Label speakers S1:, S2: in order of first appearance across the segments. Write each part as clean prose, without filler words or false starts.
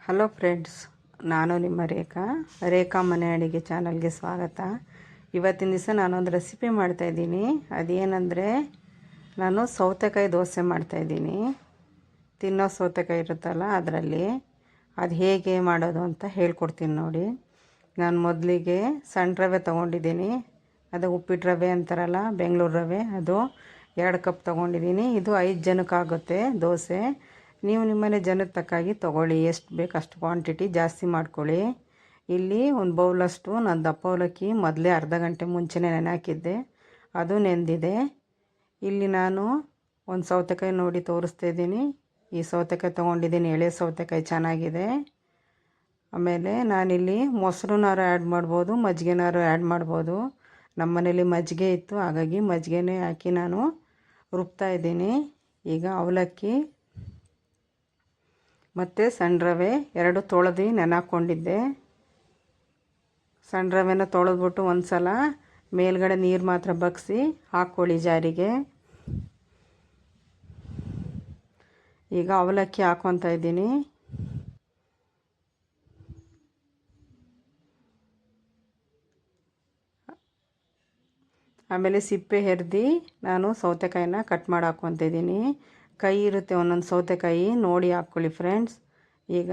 S1: Hello friends, ನಾನು ನಿಮ್ಮ ರೇಖಾ ಮನೆ ಅಡುಗೆ ಚಾನಲ್ಗೆ ಸ್ವಾಗತ. ಇವತ್ತಿನ ದಿವಸ ನಾನೊಂದು ರೆಸಿಪಿ ಮಾಡ್ತಾಯಿದ್ದೀನಿ. ಅದೇನೆಂದರೆ ನಾನು ಸೌತೆಕಾಯಿ ದೋಸೆ ಮಾಡ್ತಾಯಿದ್ದೀನಿ. ತಿನ್ನೋ ಸೌತೆಕಾಯಿ ಇರುತ್ತಲ್ಲ ಅದರಲ್ಲಿ ಅದು ಹೇಗೆ ಮಾಡೋದು ಅಂತ ಹೇಳ್ಕೊಡ್ತೀನಿ ನೋಡಿ. ನಾನು ಮೊದಲಿಗೆ ಸಣ್ಣ ರವೆ ತೊಗೊಂಡಿದ್ದೀನಿ. ಅದು ಉಪ್ಪಿಟ್ಟು ರವೆ ಅಂತಾರಲ್ಲ, ಬೆಂಗಳೂರು ರವೆ, ಅದು 2 ಕಪ್ ತೊಗೊಂಡಿದ್ದೀನಿ. ಇದು 5 ಜನಕ್ಕಾಗುತ್ತೆ ದೋಸೆ. ನೀವು ನಿಮ್ಮನೆ ಜನಕ್ಕೆ ತಕ್ಕಾಗಿ ತೊಗೊಳ್ಳಿ, ಎಷ್ಟು ಬೇಕು ಅಷ್ಟು ಕ್ವಾಂಟಿಟಿ ಜಾಸ್ತಿ ಮಾಡ್ಕೊಳ್ಳಿ. ಇಲ್ಲಿ ಒಂದು ಬೌಲಷ್ಟು ನಾನು ದಪ್ಪ ಅವಲಕ್ಕಿ ಮೊದಲೇ ಅರ್ಧ ಗಂಟೆ ಮುಂಚೆನೇ ನೆನೆ ಹಾಕಿದ್ದೆ, ಅದು ನೆಂದಿದೆ. ಇಲ್ಲಿ ನಾನು ಒಂದು ಸೌತೆಕಾಯಿ ನೋಡಿ ತೋರಿಸ್ತಾಯಿದ್ದೀನಿ. ಈ ಸೌತೆಕಾಯಿ ತೊಗೊಂಡಿದ್ದೀನಿ, ಎಳೆ ಸೌತೆಕಾಯಿ ಚೆನ್ನಾಗಿದೆ. ಆಮೇಲೆ ನಾನಿಲ್ಲಿ ಮೊಸರುನಾರು ಆ್ಯಡ್ ಮಾಡ್ಬೋದು, ಮಜ್ಜಿಗೆನಾರು ಆ್ಯಡ್ ಮಾಡ್ಬೋದು. ನಮ್ಮ ಮನೇಲಿ ಮಜ್ಜಿಗೆ ಇತ್ತು, ಹಾಗಾಗಿ ಮಜ್ಜಿಗೆನೇ ಹಾಕಿ ನಾನು ರುಬ್ತಾಯಿದ್ದೀನಿ. ಈಗ ಅವಲಕ್ಕಿ ಮತ್ತು ಸಣ್ಣ ರವೆ 2 ತೊಳೆದು ನೆನೆ ಹಾಕ್ಕೊಂಡಿದ್ದೆ. ಸಣ್ಣ ರವೆನ ತೊಳೆದ್ಬಿಟ್ಟು ಒಂದು ಸಲ ಮೇಲ್ಗಡೆ ನೀರು ಮಾತ್ರ ಬಗ್ಸಿ ಹಾಕ್ಕೊಳ್ಳಿ ಜಾರಿಗೆ. ಈಗ ಅವಲಕ್ಕಿ ಹಾಕ್ಕೊತಾ ಇದ್ದೀನಿ. ಆಮೇಲೆ ಸಿಪ್ಪೆ ಹೆರ್ದು ನಾನು ಸೌತೆಕಾಯಿನ ಕಟ್ ಮಾಡಿ ಹಾಕ್ಕೊತಿದ್ದೀನಿ. ಕೈ ಇರುತ್ತೆ ಒಂದೊಂದು ಸೌತೆಕಾಯಿ ನೋಡಿ ಹಾಕ್ಕೊಳ್ಳಿ ಫ್ರೆಂಡ್ಸ್. ಈಗ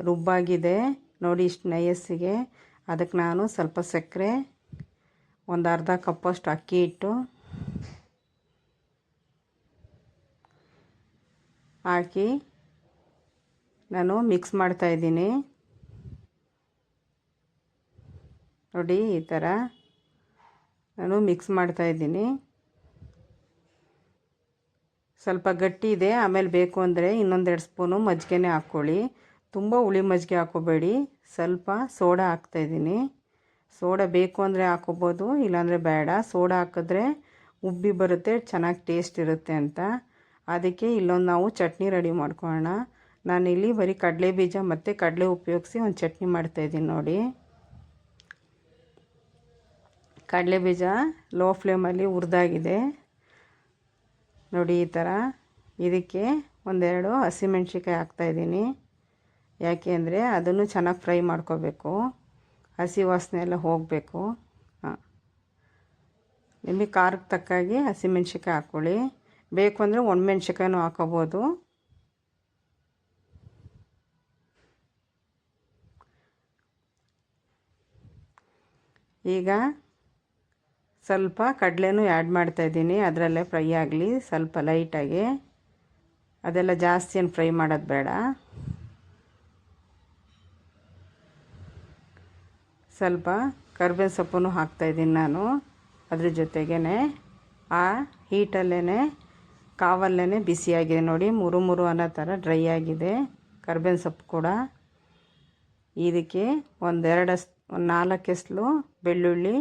S1: ರುಬ್ಬಾಗಿದೆ ನೋಡಿ, ಇಷ್ಟು ನಯಸ್ಸಿಗೆ. ಅದಕ್ಕೆ ನಾನು ಸ್ವಲ್ಪ ಸಕ್ಕರೆ, ಒಂದು ಅರ್ಧ ಕಪ್ಪಷ್ಟು ಅಕ್ಕಿ ಹಿಟ್ಟು ಹಾಕಿ ನಾನು ಮಿಕ್ಸ್ ಮಾಡ್ತಾಯಿದ್ದೀನಿ. ನೋಡಿ ಈ ಥರ ನಾನು ಮಿಕ್ಸ್ ಮಾಡ್ತಾಯಿದ್ದೀನಿ. ಸ್ವಲ್ಪ ಗಟ್ಟಿ ಇದೆ. ಆಮೇಲೆ ಬೇಕು ಅಂದರೆ ಇನ್ನೊಂದೆರಡು ಸ್ಪೂನು ಮಜ್ಜಿಗೆನೇ ಹಾಕ್ಕೊಳ್ಳಿ. ತುಂಬ ಹುಳಿ ಮಜ್ಜಿಗೆ ಹಾಕ್ಕೋಬೇಡಿ. ಸ್ವಲ್ಪ ಸೋಡಾ ಹಾಕ್ತಾಯಿದ್ದೀನಿ. ಸೋಡಾ ಬೇಕು ಅಂದರೆ ಹಾಕ್ಕೋಬೋದು, ಇಲ್ಲಾಂದರೆ ಬೇಡ. ಸೋಡಾ ಹಾಕಿದ್ರೆ ಉಬ್ಬಿ ಬರುತ್ತೆ, ಚೆನ್ನಾಗಿ ಟೇಸ್ಟ್ ಇರುತ್ತೆ ಅಂತ. ಅದಕ್ಕೆ ಇಲ್ಲೊಂದು ನಾವು ಚಟ್ನಿ ರೆಡಿ ಮಾಡ್ಕೊಳ್ಳೋಣ. ನಾನಿಲ್ಲಿ ಬರೀ ಕಡಲೆ ಬೀಜ ಮತ್ತು ಕಡಲೆ ಉಪಯೋಗಿಸಿ ಒಂದು ಚಟ್ನಿ ಮಾಡ್ತಾಯಿದ್ದೀನಿ ನೋಡಿ. ಕಡಲೆ ಬೀಜ ಲೋ ಫ್ಲೇಮಲ್ಲಿ ಹುರಿದಾಗಿದೆ ನೋಡಿ ಈ ಥರ. ಇದಕ್ಕೆ ಒಂದೆರಡು ಹಸಿಮೆಣ್ಸಿಕಾಯಿ ಹಾಕ್ತಾಯಿದ್ದೀನಿ. ಯಾಕೆ ಅಂದರೆ ಅದನ್ನು ಚೆನ್ನಾಗಿ ಫ್ರೈ ಮಾಡ್ಕೋಬೇಕು, ಹಸಿ ವಾಸನೆ ಎಲ್ಲ ಹೋಗಬೇಕು. ನಿಮಗೆ ಖಾರಕ್ಕೆ ತಕ್ಕಾಗಿ ಹಸಿಮೆಣ್ಸಿಕಾಯಿ ಹಾಕ್ಕೊಳ್ಳಿ. ಬೇಕು ಅಂದರೆ ಒಣಮೆಣ್ಸಿಕಾಯಿನೂ ಹಾಕೋಬೋದು. ಈಗ ಸ್ವಲ್ಪ ಕಡಲೆನೂ ಆ್ಯಡ್ ಮಾಡ್ತಾಯಿದ್ದೀನಿ, ಅದರಲ್ಲೇ ಫ್ರೈ ಆಗಲಿ ಸ್ವಲ್ಪ ಲೈಟಾಗಿ. ಅದೆಲ್ಲ ಜಾಸ್ತಿ ಏನು ಫ್ರೈ ಮಾಡೋದು ಬೇಡ. ಸ್ವಲ್ಪ ಕರ್ಬೇವಿನ ಸೊಪ್ಪನ್ನು ಹಾಕ್ತಾಯಿದ್ದೀನಿ ನಾನು. ಅದ್ರ ಜೊತೆಗೇ ಆ ಹೀಟಲ್ಲೇ ಕಾವಲ್ಲೇ ಬಿಸಿಯಾಗಿದೆ ನೋಡಿ, ಮುರು ಅನ್ನೋ ಥರ ಡ್ರೈ ಆಗಿದೆ ಕರ್ಬೇವಿನ ಸೊಪ್ಪು ಕೂಡ. ಇದಕ್ಕೆ ಒಂದು 4 ಎಸ್ಲು ಬೆಳ್ಳುಳ್ಳಿ,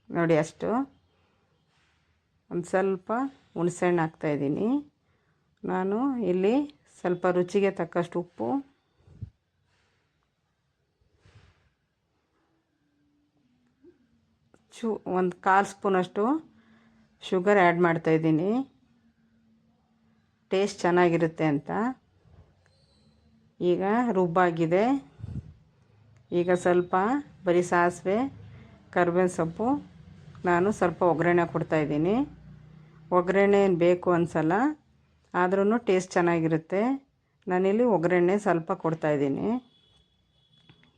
S1: ನೋಡಿ ಅಷ್ಟು. ಒಂದು ಸ್ವಲ್ಪ ಹುಣಸೆಹಣ್ಣು ಹಾಕ್ತಾಯಿದ್ದೀನಿ ನಾನು. ಇಲ್ಲಿ ಸ್ವಲ್ಪ ರುಚಿಗೆ ತಕ್ಕಷ್ಟು ಉಪ್ಪು, ಒಂದು 1/4 ಸ್ಪೂನಷ್ಟು ಶುಗರ್ ಆ್ಯಡ್ ಮಾಡ್ತಾಯಿದ್ದೀನಿ, ಟೇಸ್ಟ್ ಚೆನ್ನಾಗಿರುತ್ತೆ ಅಂತ. ಈಗ ರುಬ್ಬಾಗಿದೆ. ಈಗ ಸ್ವಲ್ಪ ಬರೀ ಸಾಸಿವೆ, ಕರ್ಬೇವಿನ ಸೊಪ್ಪು, ನಾನು ಸ್ವಲ್ಪ ಒಗ್ಗರಣೆ ಕೊಡ್ತಾಯಿದ್ದೀನಿ. ಒಗ್ಗರಣೆ ಏನು ಬೇಕು ಅನಿಸಲ್ಲ, ಆದ್ರೂ ಟೇಸ್ಟ್ ಚೆನ್ನಾಗಿರುತ್ತೆ. ನಾನಿಲ್ಲಿ ಒಗ್ಗರಣೆ ಸ್ವಲ್ಪ ಕೊಡ್ತಾಯಿದ್ದೀನಿ.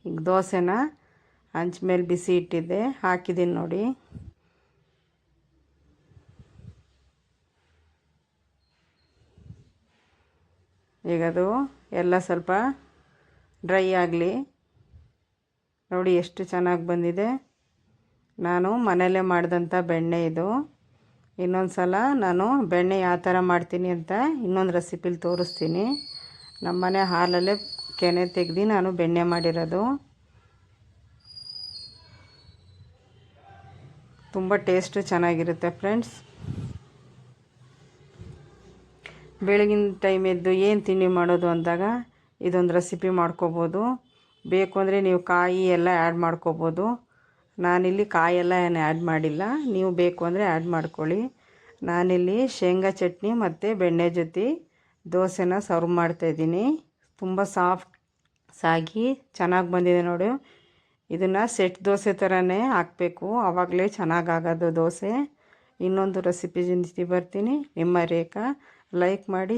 S1: ಈಗ ದೋಸೆನ ಹಂಚ ಮೇಲೆ ಬಿಸಿ ಇಟ್ಟಿದ್ದೆ, ಹಾಕಿದ್ದೀನಿ ನೋಡಿ. ಈಗ ಅದು ಎಲ್ಲ ಸ್ವಲ್ಪ ಡ್ರೈ ಆಗಲಿ. ನೋಡಿ ಎಷ್ಟು ಚೆನ್ನಾಗಿ ಬಂದಿದೆ. ನಾನು ಮನೆಯಲ್ಲೇ ಮಾಡಿದಂಥ ಬೆಣ್ಣೆ ಇದು. ಇನ್ನೊಂದು ಸಲ ನಾನು ಬೆಣ್ಣೆ ಯಾವ ಥರ ಮಾಡ್ತೀನಿ ಅಂತ ಇನ್ನೊಂದು ರೆಸಿಪಿಲಿ ತೋರಿಸ್ತೀನಿ. ನಮ್ಮ ಮನೆ ಹಾಲಲ್ಲೇ ಕೆನೆ ತೆಗೆದು ನಾನು ಬೆಣ್ಣೆ ಮಾಡಿರೋದು. ತುಂಬ ಟೇಸ್ಟು ಚೆನ್ನಾಗಿರುತ್ತೆ ಫ್ರೆಂಡ್ಸ್. ಬೆಳಗಿನ ಟೈಮ್ ಎದ್ದು ಏನು ತಿಂಡಿ ಮಾಡೋದು ಅಂದಾಗ ಇದೊಂದು ರೆಸಿಪಿ ಮಾಡ್ಕೋಬೋದು. ಬೇಕು ಅಂದರೆ ನೀವು ಕಾಯಿ ಎಲ್ಲ ಆ್ಯಡ್ ಮಾಡ್ಕೋಬೋದು. ನಾನಿಲ್ಲಿ ಕಾಯೆಲ್ಲ ಏನು ಆ್ಯಡ್ ಮಾಡಿಲ್ಲ, ನೀವು ಬೇಕು ಅಂದರೆ ಆ್ಯಡ್ ಮಾಡ್ಕೊಳ್ಳಿ. ನಾನಿಲ್ಲಿ ಶೇಂಗಾ ಚಟ್ನಿ ಮತ್ತು ಬೆಣ್ಣೆ ಜೊತೆ ದೋಸೆನ ಸರ್ವ್ ಮಾಡ್ತಾಯಿದ್ದೀನಿ. ತುಂಬ ಸಾಫ್ಟಾಗಿ ಚೆನ್ನಾಗಿ ಬಂದಿದೆ ನೋಡಿ. ಇದನ್ನು ಸೆಟ್ ದೋಸೆ ಥರನೇ ಹಾಕಬೇಕು, ಆವಾಗಲೇ ಚೆನ್ನಾಗಾಗೋದು ದೋಸೆ. ಇನ್ನೊಂದು ರೆಸಿಪಿ ಜೊತೆ ಬರ್ತೀನಿ. ನಿಮ್ಮ ರೇಖಾ. ಲೈಕ್ ಮಾಡಿ.